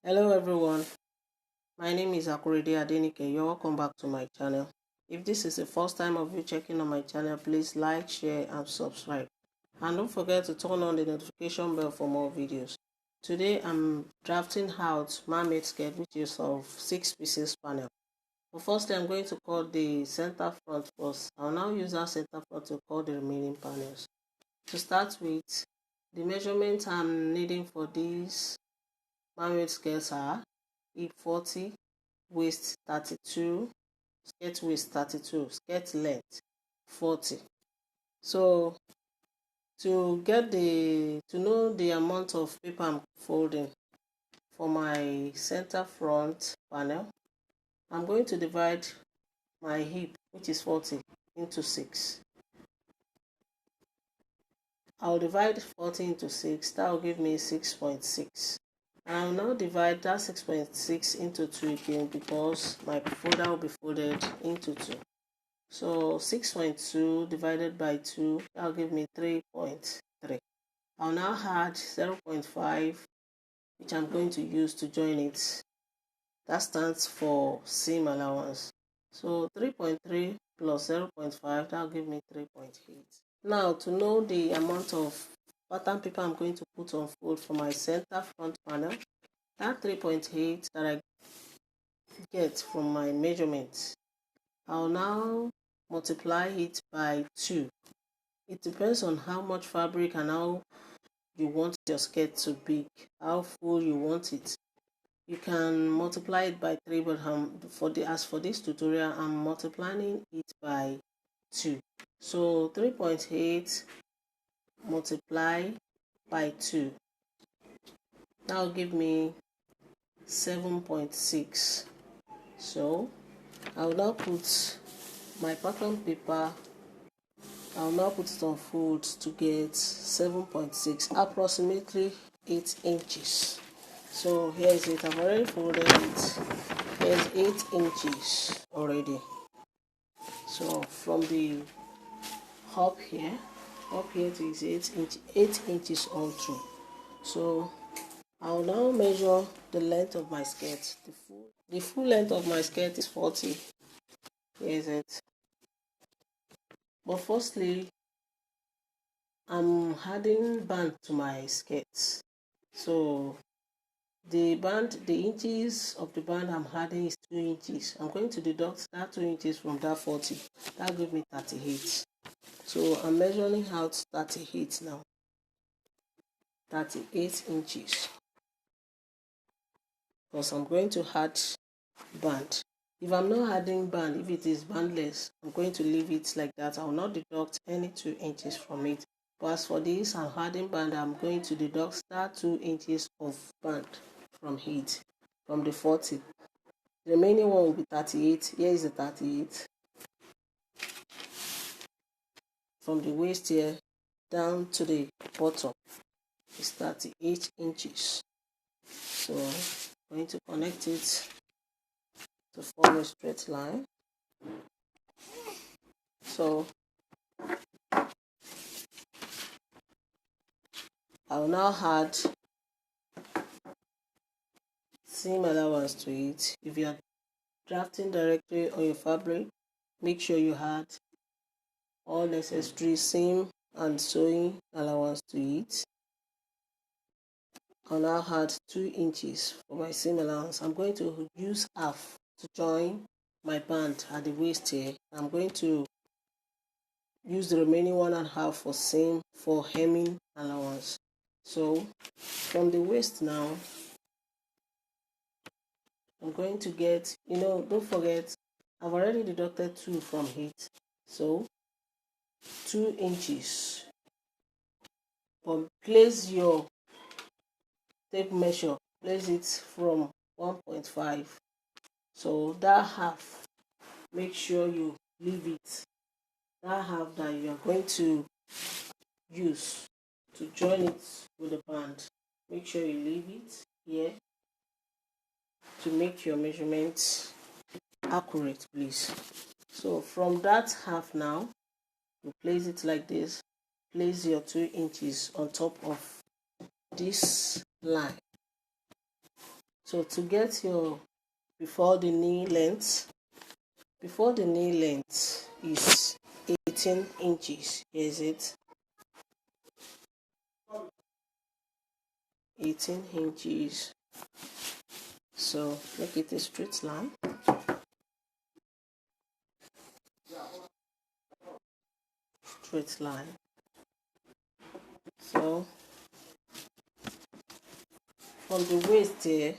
Hello everyone, my name is Patterndiy. You're welcome back to my channel. If this is the first time of you checking on my channel, please like, share and subscribe. And don't forget to turn on the notification bell for more videos. Today I'm drafting out Mermaid skirt, which is of 6 pieces panel. But first I'm going to cut the center front first. I'll now use that center front to cut the remaining panels. To start with, the measurement I'm needing for these Mermaid skirts are hip 40, waist 32, skirt waist 32, skirt length 40. So to know the amount of paper I'm folding for my center front panel, I'm going to divide my hip, which is 40, into 6. I'll divide 40 into 6, that will give me 6.6. I'll now divide that 6.6 into 2 again because my folder will be folded into 2. So 6.2 divided by 2, that will give me 3.3. I'll now add 0.5, which I'm going to use to join it. That stands for seam allowance. So 3.3 plus 0.5, that will give me 3.8. Now, to know the amount of pattern paper I'm going to put on fold for my center front panel, that 3.8 that I get from my measurements, I'll now multiply it by 2. It depends on how much fabric and how you want your skirt to be, how full you want it. You can multiply it by 3, but as for this tutorial, I'm multiplying it by 2. So 3.8 multiply by 2, that will give me 7.6. So I'll now put my pattern paper, I'll now put it on fold to get 7.6, approximately 8 inches. So here is it, I've already folded it. There's 8 inches already. So from the up here to is 8 inches on through. So I'll now measure the length of my skirt. The full length of my skirt is 40. Here is it. But firstly, I'm adding band to my skirt. So the inches of the band I'm adding is 2 inches. I'm going to deduct that 2 inches from that 40. That gives me 38. So I'm measuring out 38 now. 38 inches. Because I'm going to add band. If I'm not adding band, if it is bandless, I'm going to leave it like that. I will not deduct any 2 inches from it. But as for this, I'm adding band, I'm going to deduct that 2 inches of band from it, from the 40. The remaining one will be 38. Here is the 38. From the waist here down to the bottom is 38 inches. So I'm going to connect it to form a straight line. So I will now add seam allowance to it. If you are drafting directly on your fabric, make sure you add all necessary seam and sewing allowance to it. I'll now add 2 inches for my seam allowance. I'm going to use half to join my band at the waist here. I'm going to use the remaining 1.5 for seam for hemming allowance. So from the waist now, I'm going to get, don't forget, I've already deducted 2 from it. So 2 inches. But place your tape measure, place it from 1.5. So that half, make sure you leave it. That half that you are going to use to join it with the band, make sure you leave it here to make your measurements accurate, please. So from that half now, you place it like this. Place your 2 inches on top of this line. So to get your before the knee length is 18 inches. Here is it, 18 inches. So make it a straight line. Straight line. So from the waist here,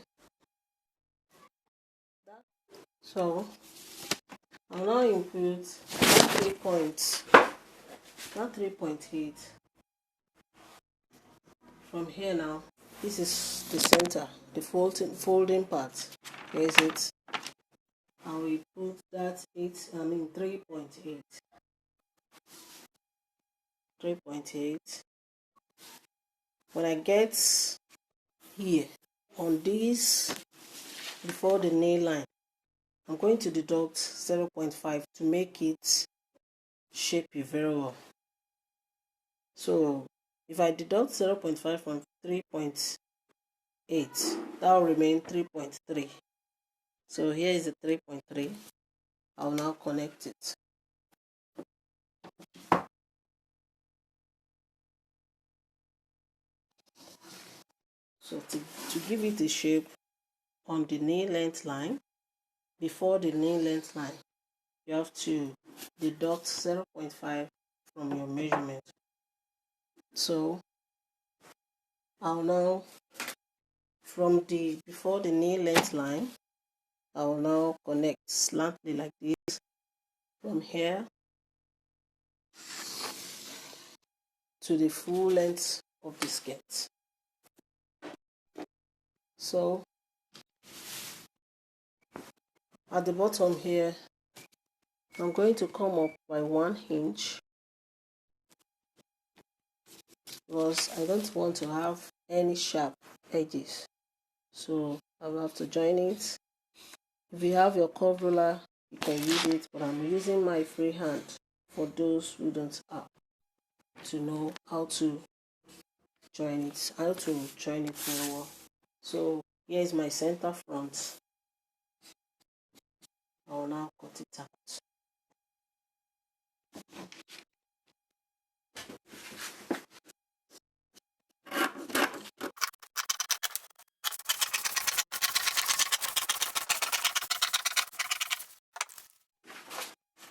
so I'll now input 3 points, not 3.8. From here now, this is the center, the folding part. Here is it. I will put that 3.8. 3.8. When I get here on this before the nail line, I'm going to deduct 0.5 to make it shape you very well. So if I deduct 0.5 from 3.8, that will remain 3.3. So here is the 3.3. I'll now connect it. So to give it a shape on the nail length line, before the nail length line, you have to deduct 0.5 from your measurement. So I'll now, from the before the nail length line, I will now connect slantly like this from here to the full length of the skirt. So at the bottom here, I'm going to come up by 1 inch because I don't want to have any sharp edges. So I will have to join it. If you have your curve ruler, you can use it, but I'm using my free hand for those who don't have to know how to join it, very well. So here is my center front. I will now cut it out.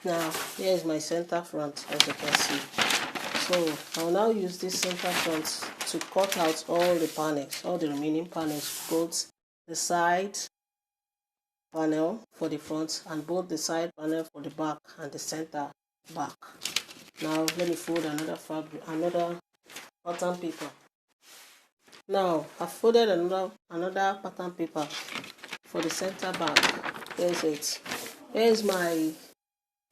Now here is my center front, as you can see. So I'll now use this center front to cut out all the panels, all the remaining panels, both the side panel for the front and both the side panel for the back and the center back. Now let me fold another pattern paper. Now I've folded another pattern paper for the center back. There's it. Here's my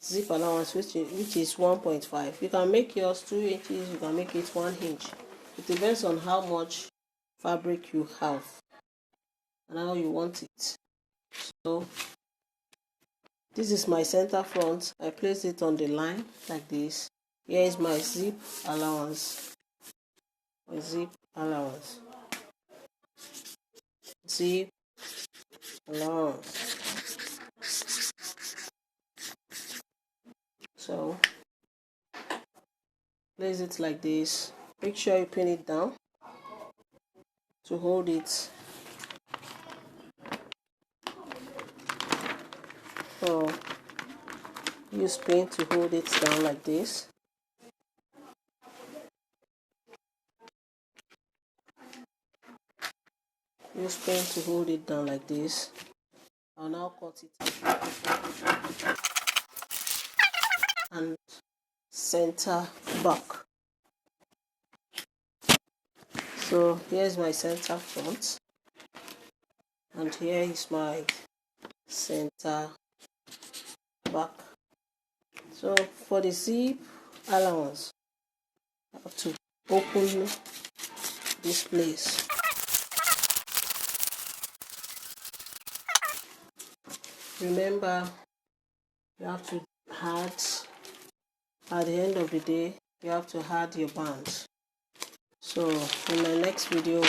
zip allowance, which is 1.5. You can make yours 2 inches, you can make it 1 inch. It depends on how much fabric you have and how you want it. So this is my center front. I place it on the line like this. Here is my zip allowance. Zip allowance. So place it like this. Make sure you pin it down to hold it. So use pin to hold it down like this. Use pin to hold it down like this. I'll now cut it and center back. So here's my center front and here is my center back. So for the zip allowance, I have to open this place. Remember, you have to add, at the end of the day, you have to add your band. So in my next video,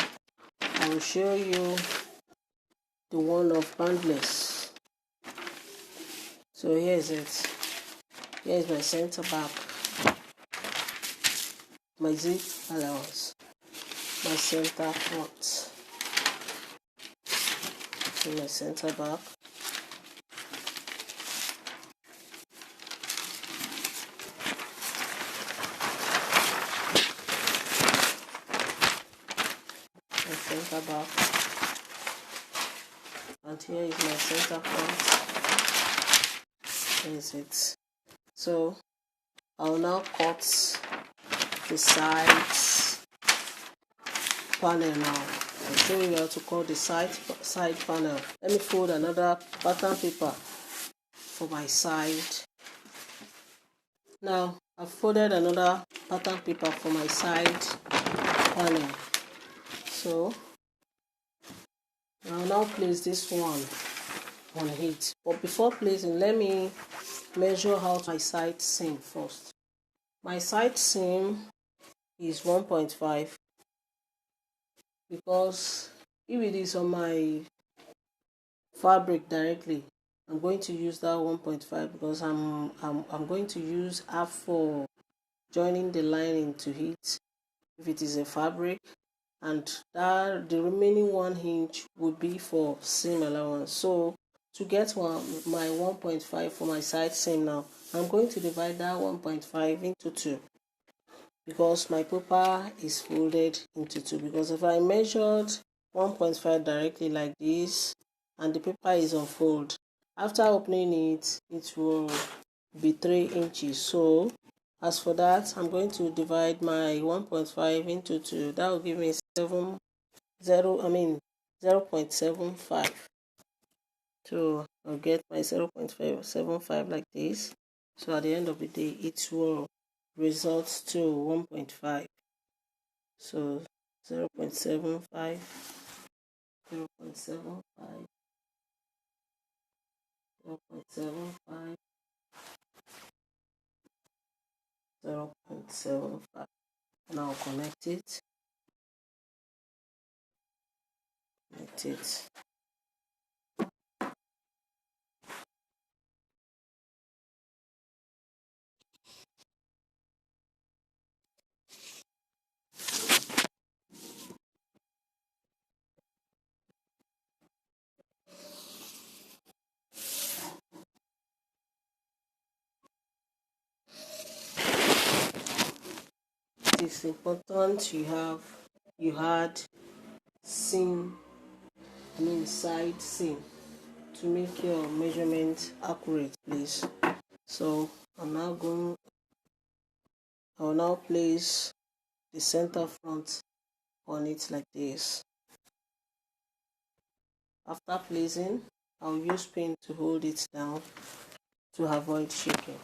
I will show you the one of bandless. So here's it. Here's my center back, my zip allowance, my center front, so my center back, my center back, and here is my center front. Here's it. So I'll now cut the sides panel now. I'll show you how to cut the side panel. Let me fold another pattern paper for my side. Now I've folded another pattern paper for my side panel. So I'll now place this one on it. But before placing, let me measure out my side seam first. My side seam is 1.5 because if it is on my fabric directly, I'm going to use that 1.5 because I'm going to use half for joining the lining to it if it is a fabric, and that the remaining 1 inch would be for seam allowance. So to get my 1.5 for my side seam now, I'm going to divide that 1.5 into 2 because my paper is folded into 2. Because if I measured 1.5 directly like this and the paper is unfolded, after opening it, it will be 3 inches. So as for that, I'm going to divide my 1.5 into 2. That will give me 0.75. So I'll get my 0.575 like this. So at the end of the day, it will result to 1.5. So 0.75, 0.75, 0.75, 0.75. Now connect it. Connect it. It is important you had seam, side seam to make your measurement accurate, please. So I will now place the center front on it like this. After placing, I'll use pin to hold it down to avoid shaking.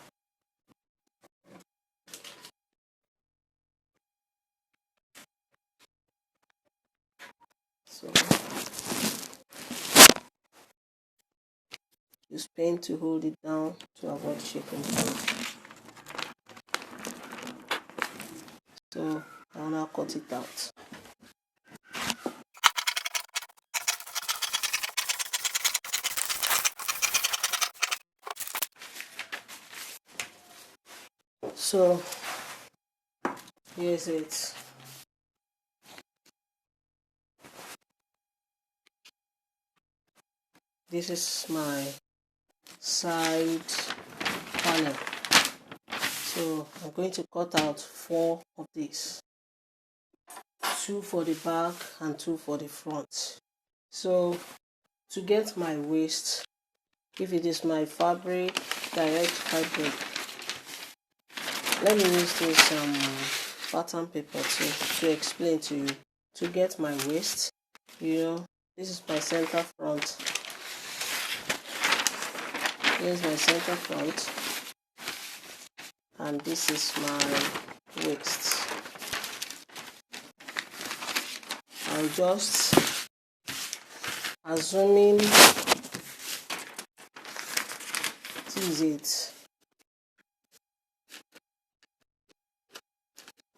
So use pin to hold it down to avoid shaking. So I'll now cut it out. So here's it. This is my side panel. So I'm going to cut out 4 of these, 2 for the back and 2 for the front. So to get my waist, if it is my fabric, direct fabric, let me use this pattern paper to explain to you. To get my waist, this is my center front. Here's my center front, and this is my waist. I'll just assuming this is it.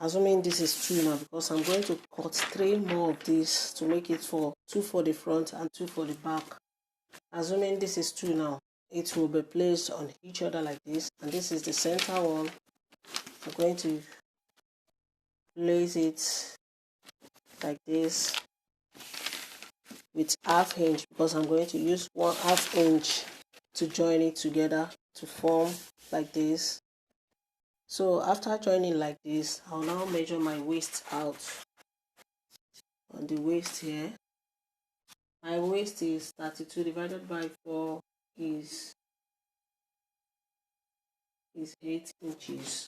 assuming this is 2 now, because I'm going to cut 3 more of this to make it 4, 2 for the front and 2 for the back. Assuming this is 2 now, it will be placed on each other like this, and this is the center one. I'm going to place it like this with ½ inch, because I'm going to use 1/2 inch to join it together to form like this. So after joining like this, I'll now measure my waist out. On the waist here, my waist is 32 divided by 4 is 8 inches,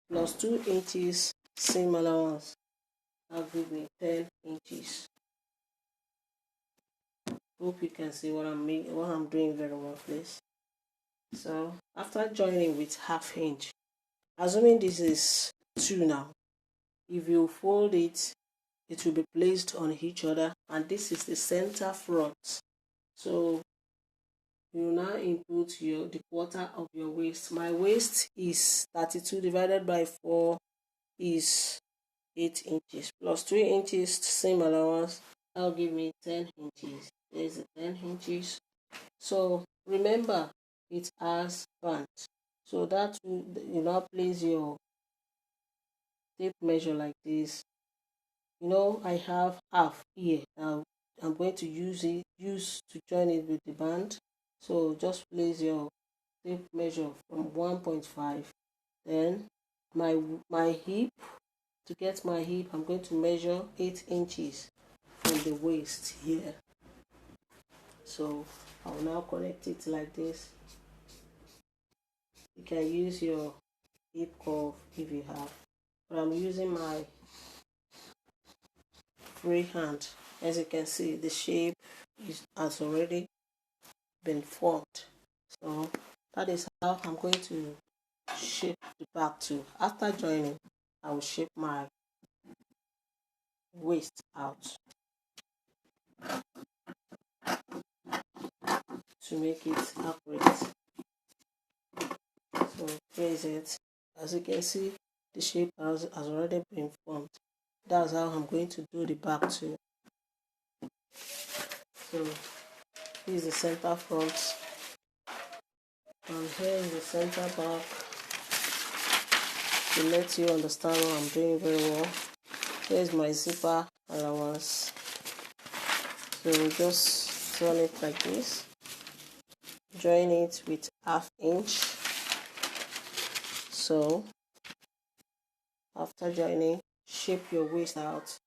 plus 2 inches seam allowance. That'll give me 10 inches. Hope you can see what I'm doing very well, please. So after joining with ½ inch, assuming this is 2 now, if you fold it, it will be placed on each other, and this is the center front. So you now input the quarter of your waist. My waist is 32 divided by 4 is 8 inches, plus 2 inches seam allowance. That'll give me 10 inches. There's the 10 inches. So remember, it has band. So that you now place your tape measure like this. I have half here. Now I'm going to use to join it with the band. So just place your tape measure from 1.5. Then my hip, to get my hip, I'm going to measure 8 inches from the waist here. So I'll now connect it like this. You can use your hip curve if you have, but I'm using my free hand. As you can see, the shape has already been formed. So that is how I'm going to shape the back too. After joining, I will shape my waist out to make it accurate. So place it. As you can see, the shape has already been formed. That's how I'm going to do the back too. So this is the center front, and here is the center back, to let you understand what I'm doing very well. Here's my zipper allowance. So just turn it like this, join it with ½ inch. So after joining, shape your waist out.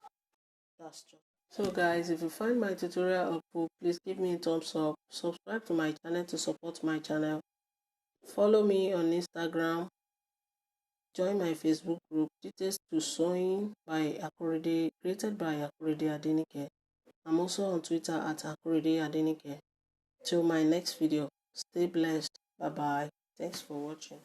That's true. So guys, if you find my tutorial helpful, please give me a thumbs up, subscribe to my channel to support my channel, follow me on Instagram, join my Facebook group, Details to Sewing by Akorede, created by Akorede Adenike. I'm also on Twitter at Akorede Adenike. Till my next video, stay blessed. Bye bye. Thanks for watching.